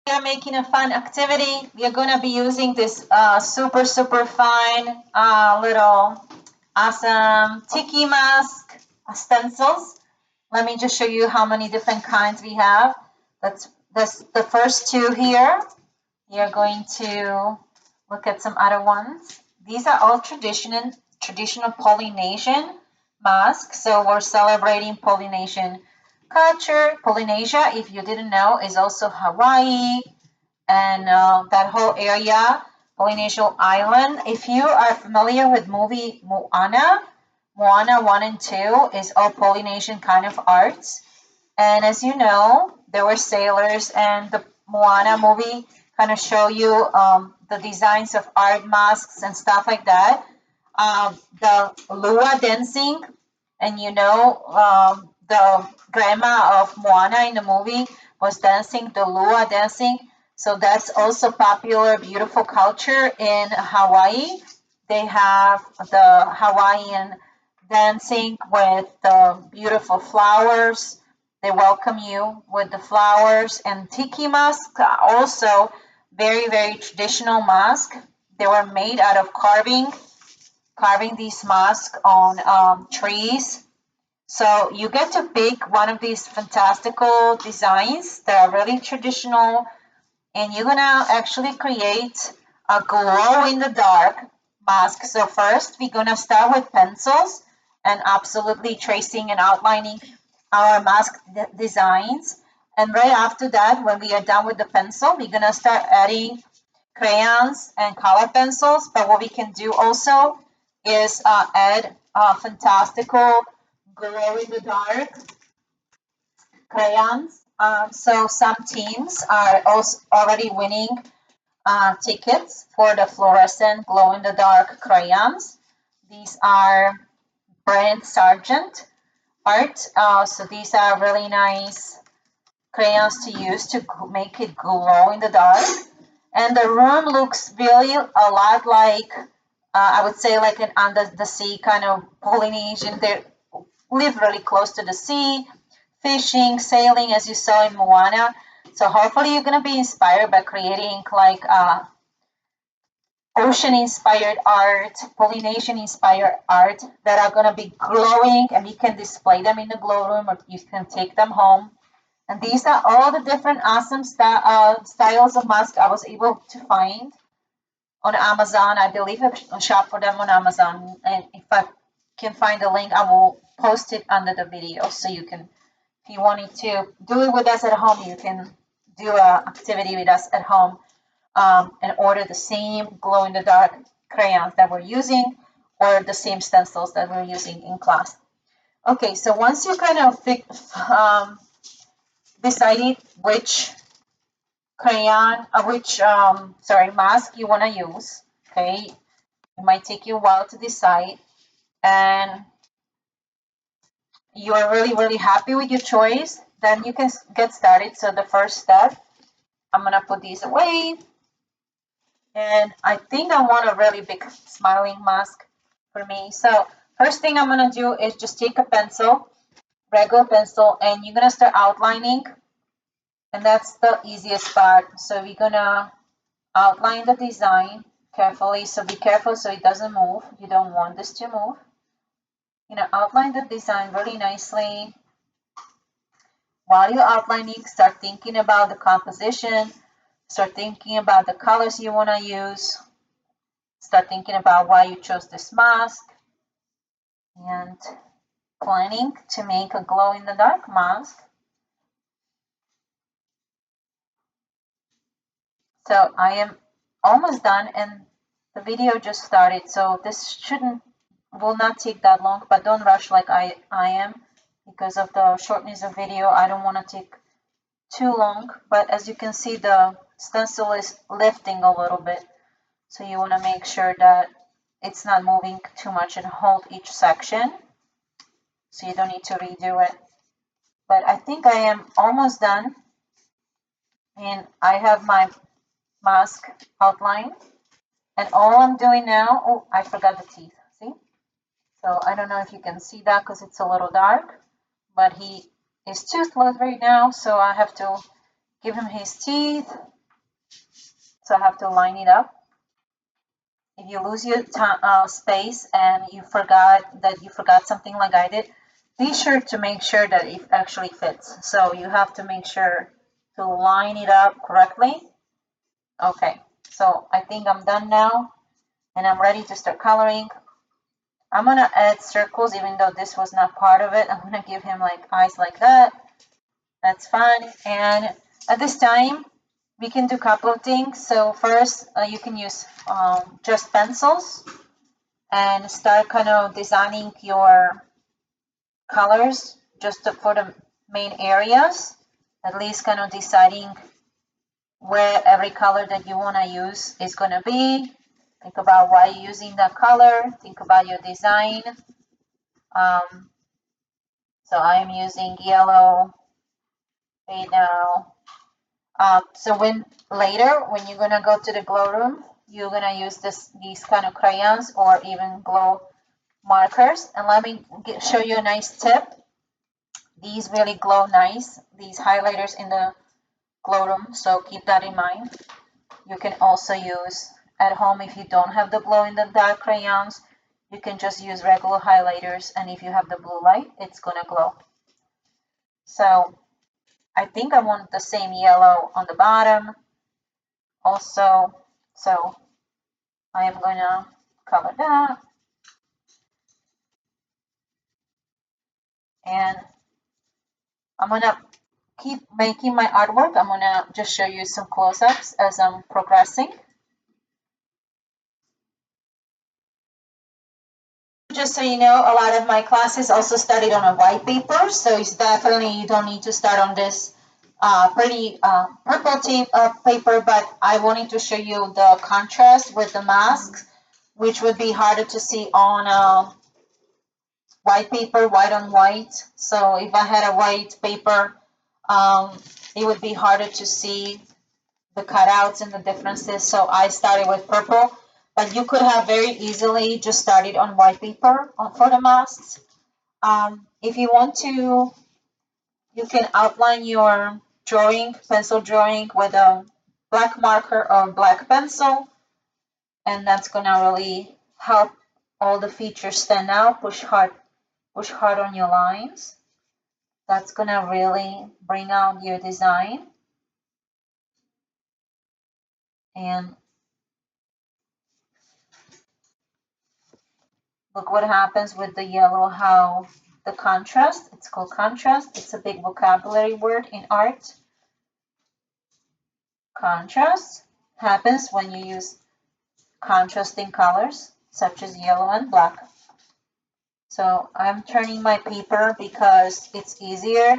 We are making a fun activity. We are going to be using this super fine little awesome Tiki mask stencils. Let me just show you how many different kinds we have. That's the first two here. We are going to look at some other ones. These are all traditional Polynesian masks. So we're celebrating Polynesian culture. Polynesia, if you didn't know, is also Hawaii and that whole area, Polynesian island. If you are familiar with movie Moana 1 and 2 is all Polynesian kind of arts. And as you know, there were sailors, and the Moana movie kind of show you the designs of art masks and stuff like that. The lua dancing, and you know, the grandma of Moana in the movie was dancing the lua dancing. So that's also popular, beautiful culture in Hawaii. They have the Hawaiian dancing with the beautiful flowers. They welcome you with the flowers, and tiki masks are also very traditional mask. They were made out of carving these masks on trees. So you get to pick one of these fantastical designs that are really traditional, and you're gonna actually create a glow in the dark mask. So first we're gonna start with pencils and absolutely tracing and outlining our mask designs. And right after that, when we are done with the pencil, we're gonna start adding crayons and color pencils. But what we can do also is add fantastical glow in the dark crayons. So some teams are also already winning tickets for the fluorescent glow in the dark crayons. These are brand Sargent art. So these are really nice crayons to use to make it glow in the dark. And the room looks really a lot like, I would say, like an under the sea kind of Polynesian. They live really close to the sea, fishing, sailing, as you saw in Moana. So hopefully you're going to be inspired by creating like ocean inspired art, Polynesian inspired art that are going to be glowing, and you can display them in the glow room or you can take them home. And these are all the different awesome styles of masks I was able to find on Amazon. I believe I shop for them on Amazon. And if I can find the link, I will post it under the video. So you can, if you wanted to do it with us at home, you can do an activity with us at home and order the same glow in the dark crayons that we're using or the same stencils that we're using in class. Okay, so once you kind of decided which mask you want to use, okay, it might take you a while to decide, and you are really happy with your choice, then you can get started. So the first step, I'm gonna put these away, and I think I want a really big smiling mask for me. So first thing I'm gonna do is just take a pencil, regular pencil, and you're gonna start outlining, and that's the easiest part. So we're gonna outline the design carefully. So be careful so it doesn't move. You don't want this to move. Outline the design really nicely. While you're outlining, start thinking about the composition. Start thinking about the colors you want to use. Start thinking about why you chose this mask. And planning to make a glow-in-the-dark mask. So I am almost done, and the video just started. So this will not take that long, but don't rush like I am. Because of the shortness of video, I don't want to take too long. But as you can see, the stencil is lifting a little bit. So you want to make sure that it's not moving too much and hold each section. So you don't need to redo it. But I think I am almost done. And I have my mask outline. And all I'm doing now, oh, I forgot the teeth, see? So I don't know if you can see that because it's a little dark. But he is toothless right now, so I have to give him his teeth. so I have to line it up. If you lose your space and you forgot something like I did, be sure to make sure that it actually fits. So you have to make sure to line it up correctly. Okay, so I think I'm done now and I'm ready to start coloring. I'm gonna add circles even though this was not part of it. I'm gonna give him like eyes like that. That's fun. And at this time, we can do a couple of things. So first, you can use just pencils and start kind of designing your colors just for the main areas, at least kind of deciding where every color that you want to use is going to be. Think about why you're using that color. Think about your design. So I'm using yellow right now. So when you're going to go to the glow room, you're going to use these kind of crayons or even glow markers. And let me show you a nice tip. These really glow nice, these highlighters in the glow room, so keep that in mind. You can also use at home if you don't have the glow in the dark crayons, you can just use regular highlighters, and if you have the blue light, it's gonna glow. So I think I want the same yellow on the bottom also, so I am gonna color that. And I'm gonna keep making my artwork. I'm gonna just show you some close-ups as I'm progressing. Just so you know, a lot of my classes also studied on a white paper, so it's definitely, you don't need to start on this pretty purple paper, but I wanted to show you the contrast with the masks, which would be harder to see on white paper, white on white. So if I had a white paper, it would be harder to see the cutouts and the differences. So I started with purple, but you could have very easily just started on white paper for the masks. If you want to, you can outline your drawing, pencil drawing, with a black marker or black pencil, and that's gonna really help all the features stand out. Push hard on your lines. That's gonna really bring out your design. And look what happens with the yellow, how the contrast, it's called contrast. It's a big vocabulary word in art. Contrast happens when you use contrasting colors, such as yellow and black. So I'm turning my paper because it's easier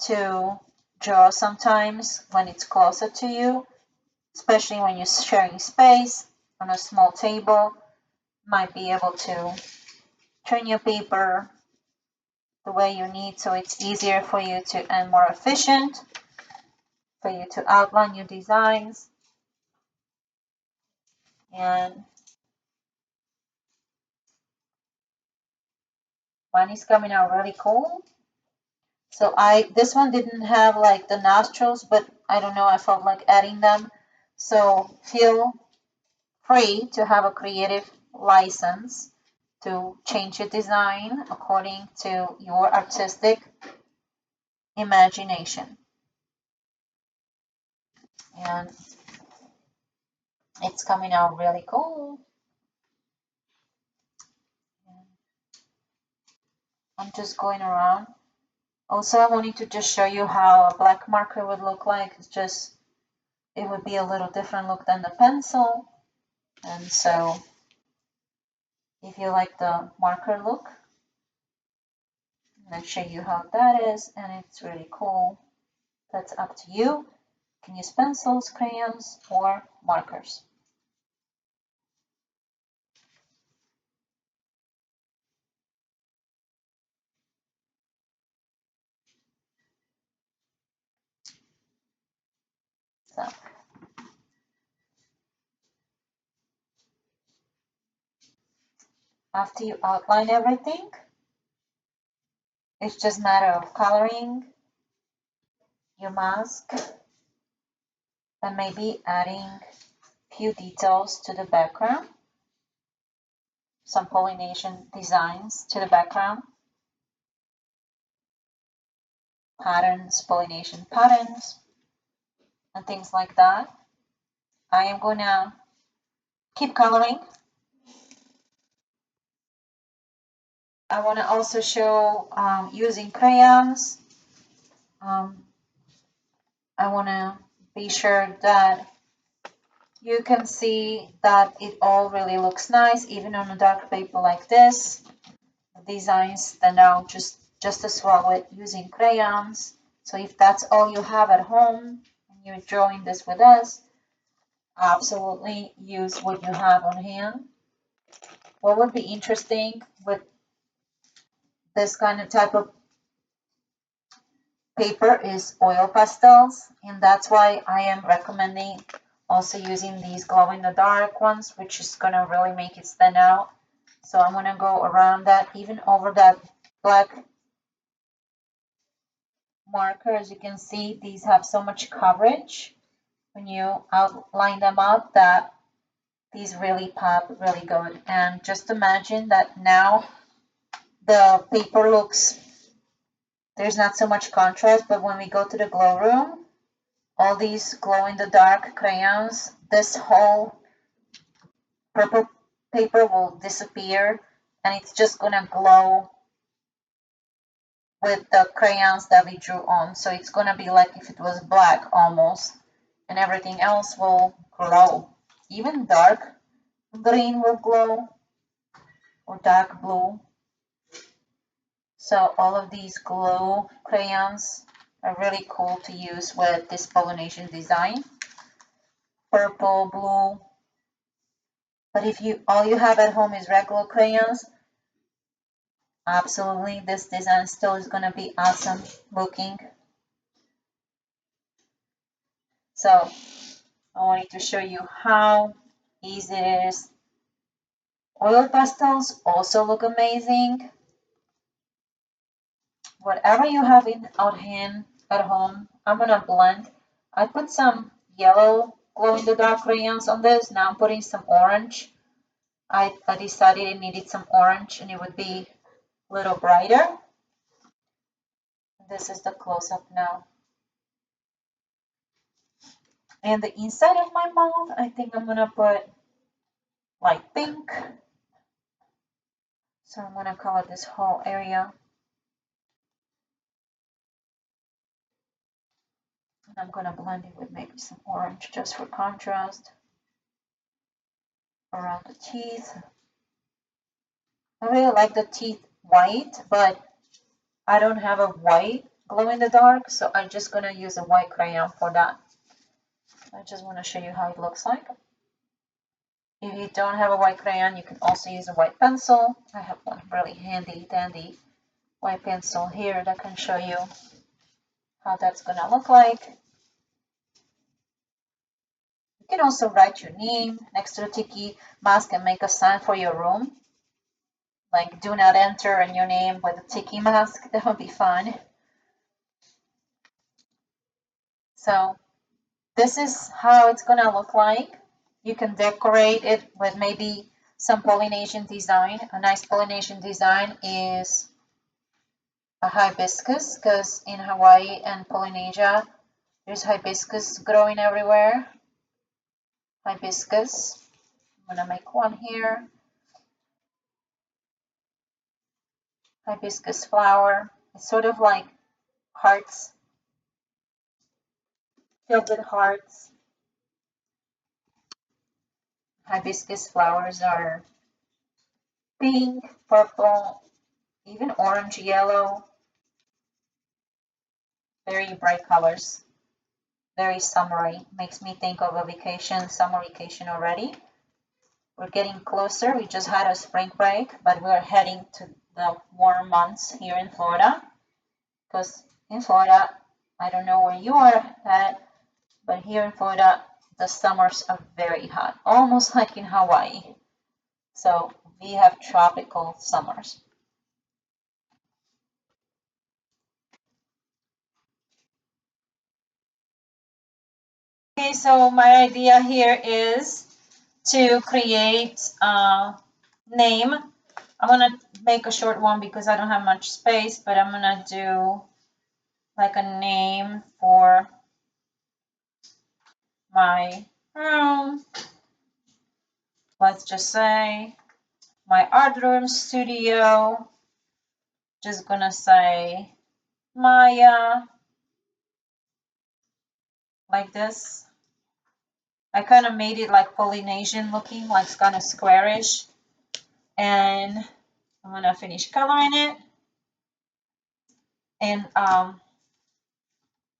to draw sometimes when it's closer to you, especially when you're sharing space on a small table. Might be able to turn your paper the way you need, so it's easier for you to, and more efficient for you to outline your designs. And one is coming out really cool. So this one didn't have like the nostrils, but I don't know, I felt like adding them. So feel free to have a creative license to change your design according to your artistic imagination. And it's coming out really cool. I'm just going around. Also, I wanted to just show you how a black marker would look like. It would be a little different look than the pencil. And so if you like the marker look, I'm going to show you how that is, and it's really cool. That's up to you. You can use pencils, crayons, or markers. So after you outline everything, it's just a matter of coloring your mask and maybe adding few details to the background, some Polynesian designs to the background, patterns, Polynesian patterns, and things like that. I am gonna keep coloring. I want to also show using crayons. I want to be sure that you can see that it all really looks nice, even on a dark paper like this. The designs stand out just as well with using crayons. So if that's all you have at home and you're drawing this with us, absolutely use what you have on hand. What would be interesting with this kind of type of paper is oil pastels, and that's why I am recommending also using these glow in the dark ones, which is gonna really make it stand out. So I'm gonna go around that, even over that black marker. As you can see, these have so much coverage when you outline them up that these really pop really good. And just imagine that now the paper looks, there's not so much contrast, but when we go to the glow room, all these glow in the dark crayons, this whole purple paper will disappear and it's just gonna glow with the crayons that we drew on. So it's gonna be like if it was black almost, and everything else will glow. Even dark green will glow, or dark blue. So all of these glow crayons are really cool to use with this Polynesian design. Purple, blue. But if you all you have at home is regular crayons, absolutely this design still is gonna be awesome looking. So I wanted to show you how easy it is. Oil pastels also look amazing. Whatever you have in out hand at home, I'm gonna blend. I put some yellow glow in the dark crayons on this. Now I'm putting some orange. I decided it needed some orange and it would be a little brighter. This is the close-up now. And the inside of my mouth, I think I'm gonna put light pink. So I'm gonna color this whole area. And I'm gonna blend it with maybe some orange just for contrast around the teeth. I really like the teeth white, but I don't have a white glow in the dark, so I'm just gonna use a white crayon for that. I just want to show you how it looks like. If you don't have a white crayon, you can also use a white pencil. I have one really handy dandy white pencil here that can show you how that's gonna look like. You can also write your name next to the Tiki mask and make a sign for your room. Like do not enter and your name with a Tiki mask. That would be fun. So this is how it's gonna look like. You can decorate it with maybe some Polynesian design. A nice Polynesian design is a hibiscus, because in Hawaii and Polynesia, there's hibiscus growing everywhere. Hibiscus. I'm gonna make one here. Hibiscus flower. It's sort of like hearts, filled with hearts. Hibiscus flowers are pink, purple, even orange, yellow. Very bright colors. Very summery. Makes me think of a vacation, summer vacation already. We're getting closer. We just had a spring break, but we're heading to the warm months here in Florida. Because in Florida, I don't know where you are at, but here in Florida, the summers are very hot, almost like in Hawaii. So we have tropical summers. Okay, so my idea here is to create a name. I'm gonna make a short one because I don't have much space, but I'm gonna do like a name for my room. Let's just say my art room studio. Just gonna say Maya, like this. I kind of made it like Polynesian looking, like it's kind of squarish. And I'm gonna finish coloring it. And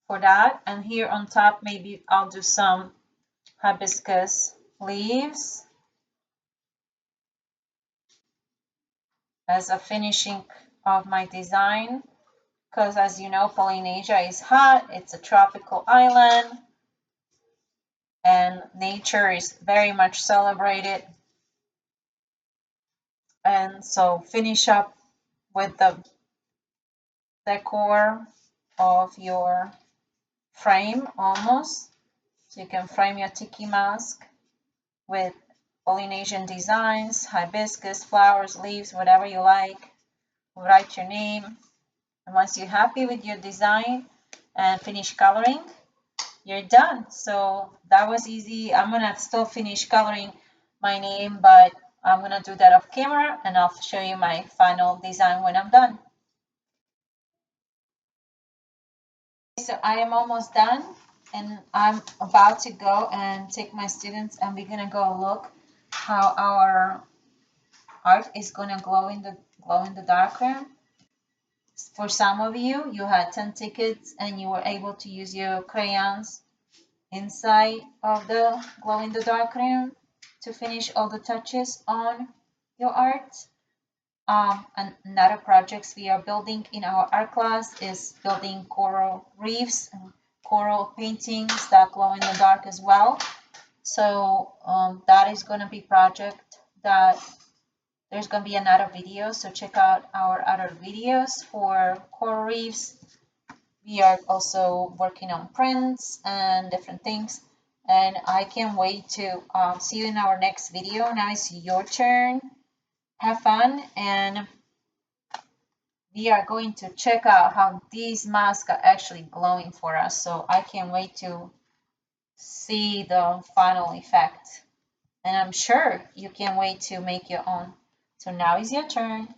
for that, and here on top, maybe I'll do some hibiscus leaves as a finishing of my design. Because as you know, Polynesia is hot, it's a tropical island, and nature is very much celebrated. And so finish up with the decor of your frame almost. So you can frame your tiki mask with Polynesian designs, hibiscus, flowers, leaves, whatever you like. Write your name. And once you're happy with your design and finish coloring, you're done. So that was easy. I'm gonna still finish coloring my name, but I'm gonna do that off camera and I'll show you my final design when I'm done. So I am almost done and I'm about to go and take my students and we're gonna go look how our art is gonna glow in the dark room. For some of you, you had 10 tickets and you were able to use your crayons inside of the glow in the dark room to finish all the touches on your art. And another projects we are building in our art class is building coral reefs and coral paintings that glow in the dark as well. So that is going to be project that there's going to be another video. So check out our other videos for coral reefs. We are also working on prints and different things. And I can't wait to see you in our next video. Now it's your turn. Have fun, and we are going to check out how these masks are actually glowing for us. So I can't wait to see the final effect. And I'm sure you can't wait to make your own. So now is your turn.